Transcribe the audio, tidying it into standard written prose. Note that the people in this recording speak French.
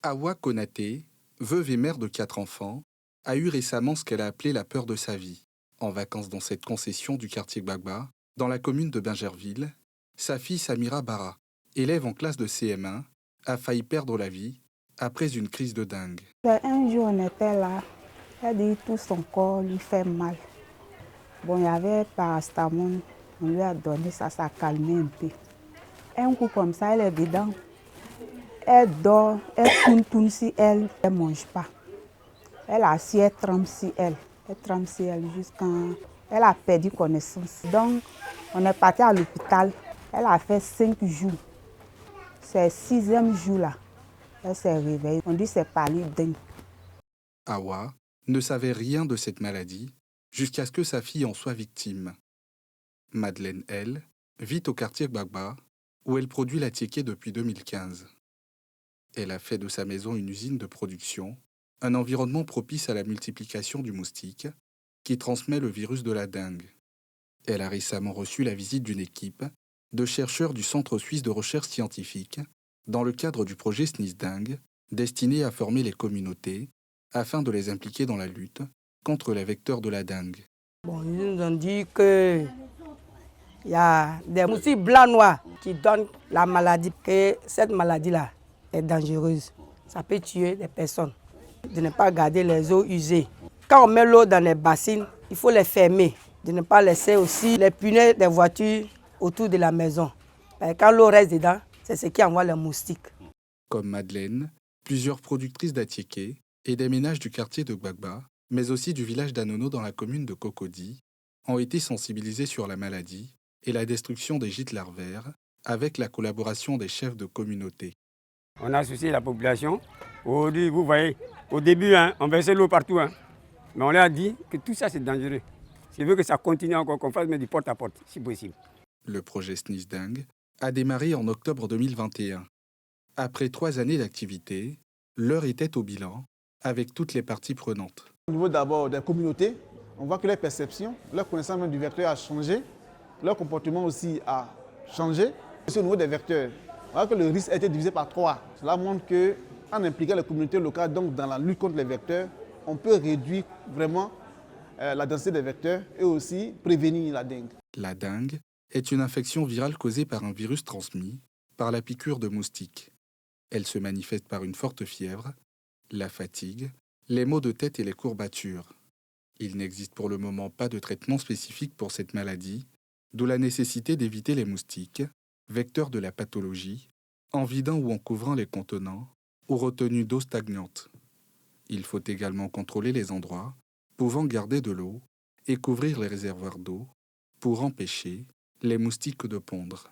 Hawa Konaté, veuve et mère de 4 enfants, a eu récemment ce qu'elle a appelé la peur de sa vie. En vacances dans cette concession du quartier Gbagba, dans la commune de Bingerville, sa fille Samira Bara, élève en classe de CM1, a failli perdre la vie après une crise de dingue. Un jour, on était là, elle dit tout son corps lui fait mal. Bon, il y avait paracétamol, on lui a donné ça, ça a calmé un peu. Un coup comme ça, elle est dedans. Elle dort, elle tourne si elle ne mange pas. Elle assied, elle trempe si elle. Elle trempe si elle jusqu'à... Elle a perdu connaissance. Donc, on est parti à l'hôpital. Elle a fait 5 jours. C'est le 6e jour là. Elle s'est réveillée. On dit que c'est palu dingue. Hawa ne savait rien de cette maladie jusqu'à ce que sa fille en soit victime. Madeleine, elle, vit au quartier Gbagba, où elle produit la tiéké depuis 2015. Elle a fait de sa maison une usine de production, un environnement propice à la multiplication du moustique, qui transmet le virus de la dengue. Elle a récemment reçu la visite d'une équipe de chercheurs du Centre suisse de recherche scientifique, dans le cadre du projet SNIS-Dengue, destiné à former les communautés afin de les impliquer dans la lutte contre les vecteurs de la dengue. Bon, ils nous ont dit qu'il y a des moustiques blancs noirs qui donnent la maladie, que cette maladie-là est dangereuse. Ça peut tuer des personnes. De ne pas garder les eaux usées. Quand on met l'eau dans les bassines, il faut les fermer. De ne pas laisser aussi les punaises des voitures autour de la maison. Quand l'eau reste dedans, c'est ce qui envoie les moustiques. Comme Madeleine, plusieurs productrices d'atiéké et des ménages du quartier de Gbagba, mais aussi du village d'Anono dans la commune de Cocody, ont été sensibilisés sur la maladie et la destruction des gîtes larvaires avec la collaboration des chefs de communauté. On a associé la population. Aujourd'hui, vous voyez, au début, on versait l'eau partout. Mais on leur a dit que tout ça, c'est dangereux. Je veux que ça continue encore, qu'on fasse du porte-à-porte, si possible. Le projet SNIS-Dengue a démarré en octobre 2021. Après 3 années d'activité, l'heure était au bilan avec toutes les parties prenantes. Au niveau d'abord des communautés, on voit que leur perception, leur connaissance même du vecteur a changé, leur comportement aussi a changé. Aussi au niveau des vecteurs, on voit que le risque a été divisé par 3. Cela montre qu'en impliquant les communautés locales donc dans la lutte contre les vecteurs, on peut réduire vraiment la densité des vecteurs et aussi prévenir la dengue. La dengue est une infection virale causée par un virus transmis par la piqûre de moustiques. Elle se manifeste par une forte fièvre, la fatigue, les maux de tête et les courbatures. Il n'existe pour le moment pas de traitement spécifique pour cette maladie, d'où la nécessité d'éviter les moustiques, vecteurs de la pathologie, en vidant ou en couvrant les contenants ou retenues d'eau stagnante. Il faut également contrôler les endroits pouvant garder de l'eau et couvrir les réservoirs d'eau pour empêcher les moustiques de pondre.